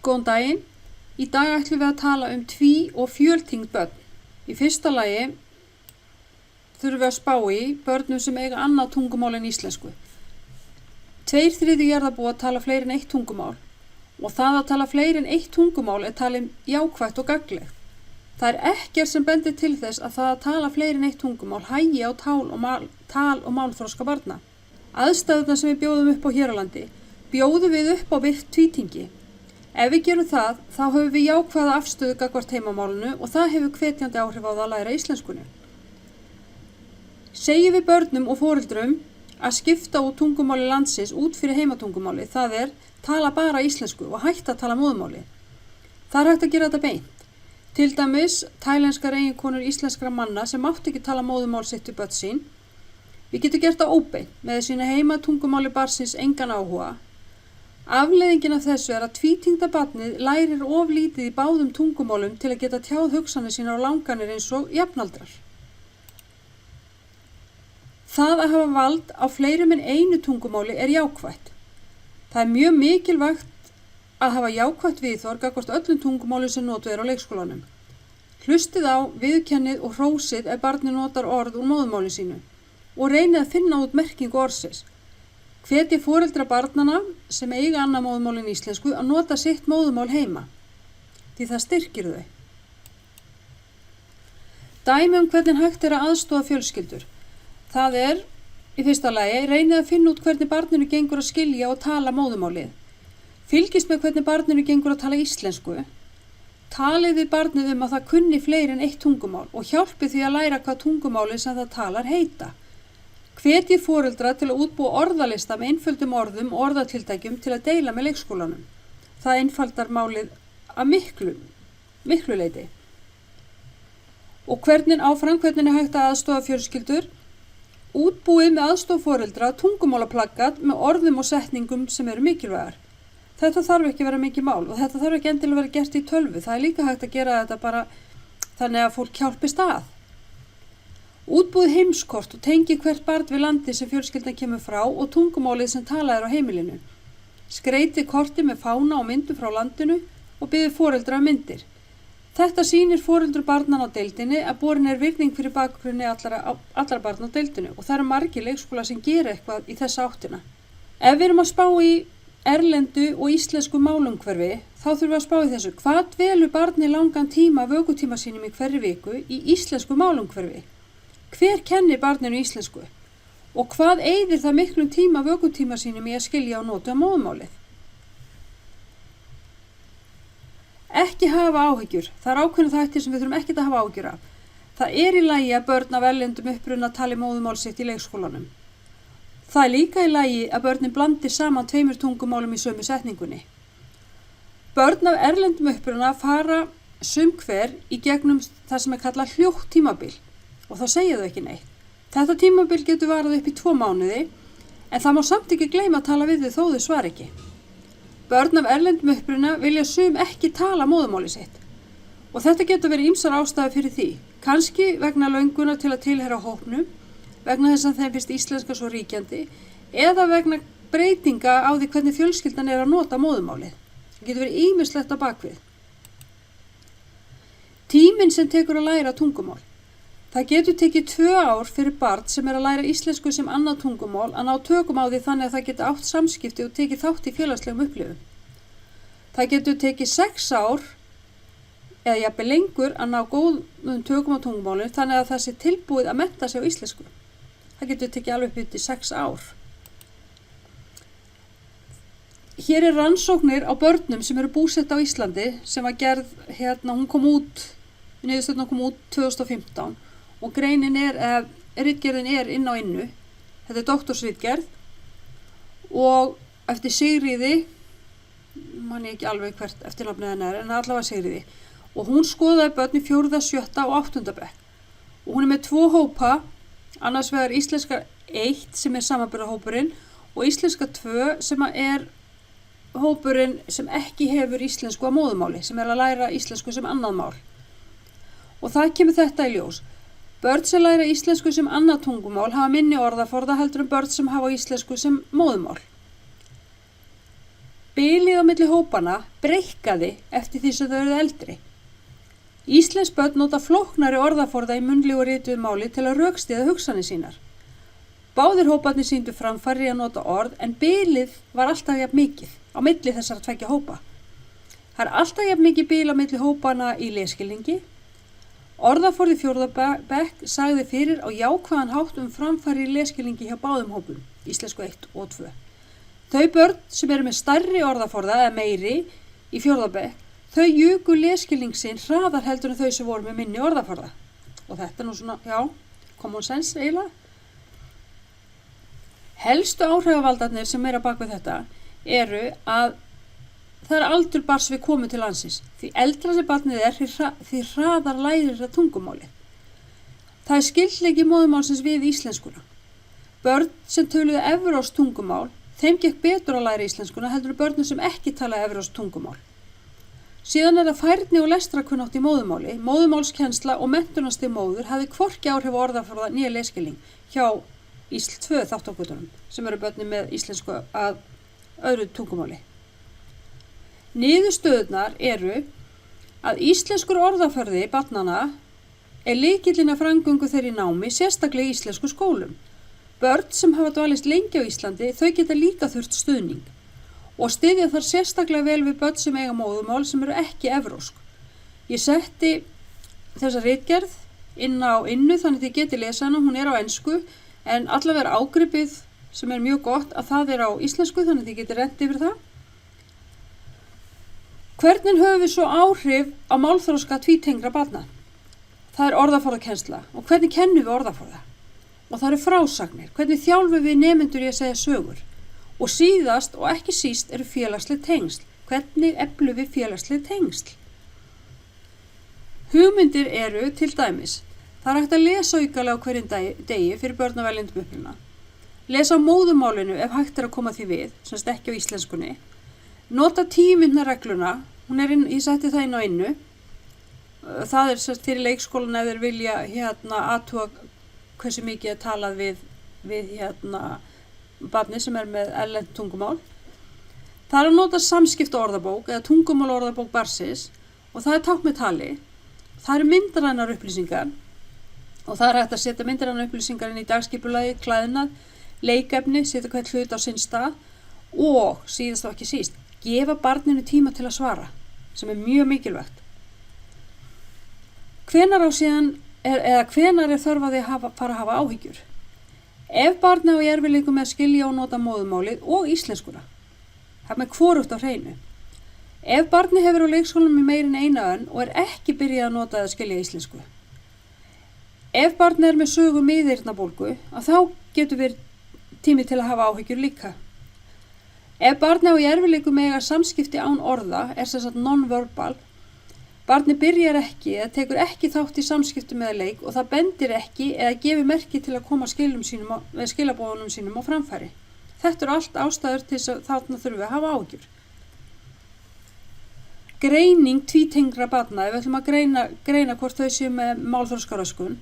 Góðan daginn. Í dag ætlum við að tala um tví- og fjöltengd börn. Í fyrsta lagi þurfum við að spá í börnum sem eiga annað tungumál en íslensku. 2/3 jarðarbúa tala fleiri en eitt tungumál og það að tala fleiri en eitt tungumál er talið jákvætt og gagnlegt. Það er ekkert sem bendir til þess að það að tala fleiri en eitt tungumál hægi á tal- og málþroska barna. Aðstæðurnar sem við bjóðum upp á hér á landi bjóðum við upp á virkt tvítengi. Ef við gerum það, þá höfum við jákvæða afstöðu gagnvart heimamálinu og það hefur hvetjandi áhrif á það að læra íslenskunni. Segjum við börnum og foreldrum að skipta út tungumáli landsins út fyrir heimatungumáli, það er tala bara íslensku og hætta að tala móðumáli. Það er hægt að gera þetta beint. Til dæmis tælenskar eiginkonur íslenskra manna sem mátt ekki tala móðumál sitt við börn sín. Við getum gert það óbeint með sína heimatungumáli barnsins engan áhuga. Afleiðingin af þessu er að tvítengda barnið lærir of lítið í báðum tungumálum til að geta tjáð hugsanir sínar og langanir eins og jafnaldrar. Það að hafa vald á fleirum en einu tungumáli er jákvætt. Það er mjög mikilvægt að hafa jákvætt viðhorf gagnvart öllum tungumálum sem notuð er á leikskólanum. Hlustið á, viðurkennið og hrósið ef barnið notar orð úr móðumáli sínu og reynið að finna út merkingu orðsins. Hvetji foreldra barnanna sem eiga annað móðumál en íslensku að nota sitt móðumál heima, því það styrkir þau. Dæmi hvernig hægt er að aðstoða fjölskyldur. Það er, í fyrsta lagi, reynið að finna út hvernig barninu gengur að skilja og tala móðumálið. Fylgist með hvernig barninu gengur að tala íslensku. Talið við barnið að það kunni fleiri en eitt tungumál og hjálpi því að læra hvað tungumálið sem það talar heita. Hvetji foreldra til að útbúa orðalista með einföldum orðum og orðatiltækjum til að deila með leikskólanum. Það einfaldar málið að miklu leyti. Og hvernig er hægt að aðstoða fjölskyldur? Útbúið með aðstoð foreldra tungumálaplaggat með orðum og setningum sem eru mikilvægar. Þetta þarf ekki að vera mikið mál og þetta þarf ekki endilega að vera gert í tölvu. Það er líka hægt að gera þetta bara þannig að fólk hjálpist að. Útbúið heimskort og tengi hvert barn við landi sem fjölskyldan kemur frá og tungumálið sem talað er á heimilinu. Skreyti korti með fána og myndum frá landinu og biðið foreldra myndir. Þetta sýnir foreldru barnan á deildinni að borin er virðing fyrir bakgrunni allra barna á deildinu og það eru margir leikskóla sem gera eitthvað í þessa áttina. Ef við erum að spá í erlendu og íslensku málumhverfi, þá þurfum við að spá í þessu. Hvað dvelur barni langan tíma vökutíma sínum í hverri viku í íslensku málumhverfi? Hver kennir barninu íslensku? Og hvað eyðir það miklum tíma vökutíma sínum í að skilja og nota móðumálið? Ekki hafa áhyggjur. Það er ákveðin þættir sem við þurfum ekkert að hafa áhyggjur af. Það er í lagi að börn af erlendum uppruna tali móðumál sitt í leikskólanum. Það er líka í lagi að börnin blandi saman tveimur tungumálum í sömu setningunni. Börn af erlendum uppruna fara sumhver í gegnum það sem er kallað hljótt tímabil og þá segja þau ekki neitt. Þetta tímabil getur varað upp í 2 mánuði en það má samt ekki gleyma að tala við þau þó þau svar ekki. Börn af erlendum uppruna vilja sum ekki tala móðumáli sitt og þetta getur verið ýmsar ástæður fyrir því. Kannski vegna löngunar til að tilheyra hópnum, vegna þess að þeim finnst íslenska svo ríkjandi eða vegna breytinga á því hvernig fjölskyldan er að nota móðumálið. Það getur verið ýmislegt á bakvið. Tíminn sem tekur að læra tungumál. Það getur tekið 2 ár fyrir barn sem er að læra íslensku sem annað tungumál að ná tökum á því þannig að það geti átt samskipti og tekið þátt í félagslegum upplifum. Það getur tekið 6 ár eða jafnvel lengur að ná góðum tökum á tungumálinu þannig að það sé tilbúið að mennta sig á íslensku. Það getur tekið alveg upp til 6 ár. Hér er rannsóknir á börnum sem eru búsett á Íslandi sem var gerð, niðurstöðurnar kom út 2015 og ritgerðin er inn á innu. Þetta er doktorsritgerð og eftir Sigríði, man ég ekki alveg hvert eftirnafnið hennar en allavega Sigríði. Og hún skoðaði börn í 4., 7. og 8. bekk. Og hún er með 2 hópa, annars vegar íslenska 1 sem er samanburðarhópurinn og íslenska 2 sem er hópurinn sem ekki hefur íslensku að móðumáli, sem er að læra íslensku sem annað mál. Og það kemur þetta í ljós. Börn sem læra íslensku sem annað tungumál hafa minni orðaforða heldur en börn sem hafa íslensku sem móðumál. Bilið á milli hópana breikkaði eftir því sem þau eruð eldri. Íslensk börn nota flóknari orðaforða í munnlegu og rituðu máli til að rökstyðja hugsanir sínar. Báðir hóparnir sýndu framfæri að nota orð en bilið var alltaf jafn mikið á milli þessara tveggja hópa. Það alltaf jafn mikið bil á milli hópana í lesskilningi. Orðaforði fjórða bekk sagði fyrir á jákvæðan hátt framfæri í lesskilningi hjá báðum hópum, íslensku 1 og 2. Þau börn sem eru með stærri orðaforða eða meiri í fjórða bekk, þau juku lesskilning sinn hraðar heldur en þau sem voru með minni orðaforða. Og þetta nú svona, já, common sense eiginlega. Helstu áhrifavaldarnir sem eru á bak við þetta eru að það er aldur barns við komu til landsins. Því eldra sem barnið er, því hraðar lærir það tungumálið. Það er skyldleiki móðurmálsins við íslenskuna. Börn sem töluðu evrópskt tungumál, þeim gekk betur að læra íslenskuna heldur börnum sem ekki tala evrópskt tungumál. Síðan er það færni og lestrarkunnátt í móðurmáli, móðurmálskennsla og menntunarstig móður hafði hvorki áhrif á orðaforða né lesskilning hjá Ísl 2 þátttökutunum sem eru börnin með íslensku að öðru tungumáli. Niðurstöðurnar eru að íslenskur orðaforði barnanna er lykillinn að framgöngu þeirra í námi, sérstaklega í íslensku skólum. Börn sem hafa dvalist lengi á Íslandi, þau geta líka þurft stuðning og styðja þar sérstaklega vel við börn sem eiga móðurmál sem eru ekki evrópsk. Ég setti þessa ritgerð inn á Innu þannig þið geti lesa hana, hún er á ensku en allavega ágripið sem er mjög gott að það er á íslensku þannig þið geti rennt yfir það. Hvernig höfum við svo áhrif á málþroska tvítengra barna? Það er orðaforðakennsla og hvernig kennum við orðaforða? Og það eru frásagnir, hvernig þjálfum við nemendur í að segja sögur? Og síðast og ekki síst eru félagsleg tengsl. Hvernig eflum við félagsleg tengsl? Hugmyndir eru til dæmis. Það er hægt að lesa aukalega á hverjum degi fyrir börn af erlendum uppruna. Lesa á móðurmálinu ef hægt er að koma því við, semst ekki á íslenskunni. Nota 10 mínútna regluna, ég setti það inn á Innu. Það er semst fyrir leikskólan ef þeir vilja athuga hversu mikið er talað við barni sem er með erlent tungumál. Það er að nota samskipta orðabók eða tungumál orðabók barnsins og það er tákn með tali. Það eru myndrænar upplýsingar og það er hægt að setja myndrænar upplýsingar inn í dagskipulagi, klæðnað, leikefni, setja hvert hlut á sinn stað og síðast og ekki síst, gefa barninu tíma til að svara sem er mjög mikilvægt. Hvenær er þörf að þið fara að hafa áhyggjur? Ef barnið á erfiðleikum með að skilja og nota móðurmálið og íslenskuna, það með hvorugt á hreinu. Ef barnið hefur á leikskólanum í meira en eina önn og er ekki byrjað að nota eða skilja íslensku. Ef barnið er með sögu miðeyrnabólgu, að þá getur verið tími til að hafa áhyggjur líka. Ef barnið á erfiðleikum með að samskipti án orða er sem sagt non-verbal, barnið byrjar ekki eða tekur ekki þátt í samskipti með leik og það bendir ekki eða gefur merki til að koma skilabóðunum sínum á framfæri. Þetta eru allt ástæður til þess að þarna þurfum við að hafa áhyggjur. Greining tvítengra barna, ef við ætlum að greina hvort þau séu með málþroskaröskun.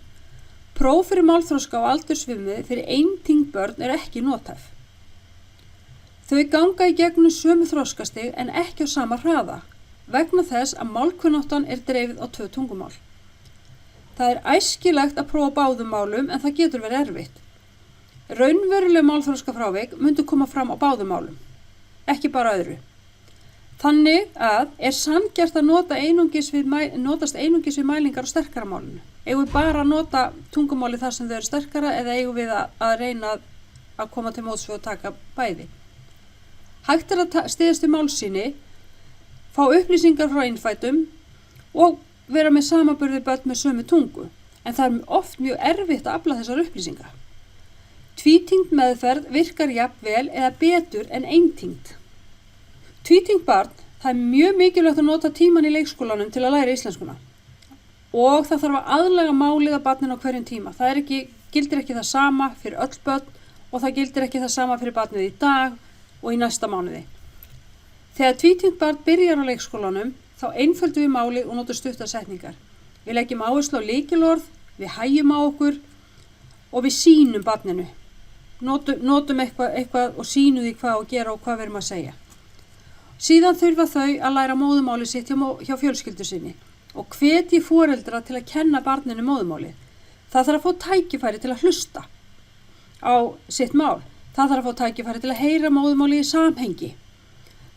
Próf fyrir málþroska á aldursviðmiði fyrir eintyngd börn er ekki nothæf. Þau ganga í gegnum sömu þroskastig en ekki á sama hraða, vegna þess að málkunnáttan er dreifð á 2 tungumál. Það er æskilegt að prófa báðum málum en það getur verið erfitt. Raunveruleg málþroskafrávik myndu koma fram á báðum málum, ekki bara öðru. Þannig að er sanngjarnt að notast einungis við mælingar á sterkara málinu. Eigum við bara að nota tungumáli þar sem þau eru sterkara eða eigum við að reyna að koma til móts við og taka bæði. Hægt er að styðjast við málsýni, fá upplýsingar frá innfæddum og vera með samanburði börn með sömu tungu, en það er oft mjög erfitt að afla þessar upplýsingar. Tvítyngd meðferð virkar jafn vel eða betur en eintyngd. Tvítyngd barn, það er mjög mikilvægt að nota tíman í leikskólanum til að læra íslenskuna og það þarf að aðlaga málið að barninu á hverjum tíma. Það gildir ekki það sama fyrir öll börn og það gildir ekki það sama fyrir barnið í dag og í næsta mánuði. Þegar tvítyngd barn byrjar á leikskólanum þá einföldum við málið og notum stuttar setningar. Við leggjum áherslu á lykilorð, við hægjum á okkur og við sýnum barninu. Notum eitthvað og sýnum því hvað að gera og hvað við erum að segja. Síðan þurfa þau að læra móðumáli sitt hjá fjölskyldu sinni og hvetji foreldra til að kenna barninu móðumálið. Það þarf að fá tækifæri til að hlusta á sitt mál. Það þarf að fá tækifæri til að heyra móðumálið í samhengi.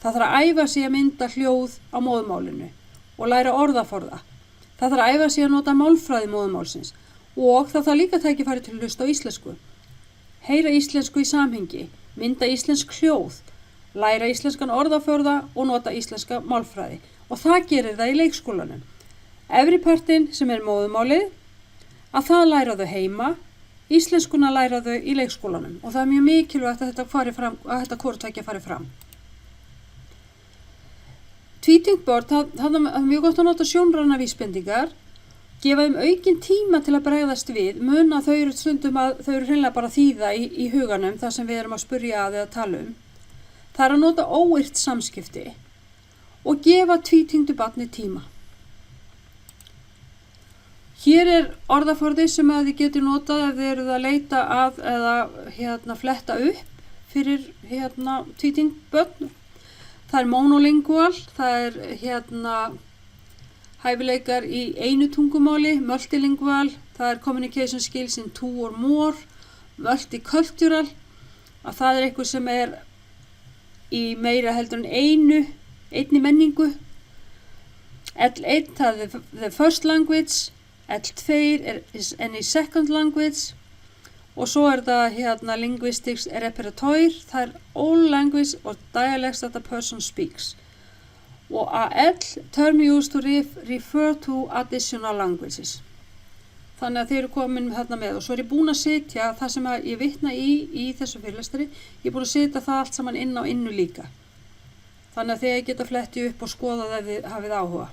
Það þarf að æfa sig að mynda hljóð á móðumálinu og læra orðaforða. Það þarf að æfa sig að nota málfræði móðumálsins og það þarf líka tækifæri til að hlusta á íslensku. Heyra íslensku í samhengi, mynda íslensk hljóð, læra íslenskan orðaforða og nota íslenska málfræði. Og það gerir það í leikskólanum. Efri partinn sem er móðumálið, að það læra þau heima, íslenskuna læra þau í leikskólanum og það er mjög mikilvægt að þetta hvorutveggja fari fram. Tvítyngd börn, það er mjög gott að nota sjónrænar vísbendingar, gefa þeim aukinn tíma til að bregðast við, muna þau eru stundum að þau eru hreinlega bara að þýða í huganum það sem við erum að spurja að eða tala um. Það er að nota óyrt samskipti og gefa tvítyngdu barni tíma. Hér er orðaforði sem að þið getur notað ef þið eruð að leita að eða fletta upp fyrir tvítyngd börn. Það er monolingual, það er hæfileikar í einu tungumáli, multilingual, það er communication skills in two or more, multicultural, að það er eitthvað sem er í meira heldur en einni menningu. L1, það er the first language, L2 er any second language og svo er það linguistics repertoire, það er all language or dialects that a person speaks. Og AL, term used to refer to additional languages. Þannig að þeir eru komin með og svo er ég búin að setja það sem ég vitna í þessu fyrirlestri, ég er búin að setja það allt saman inn á innu líka. Þannig að þeir geta fletti upp og skoða það ef þið hafið áhuga.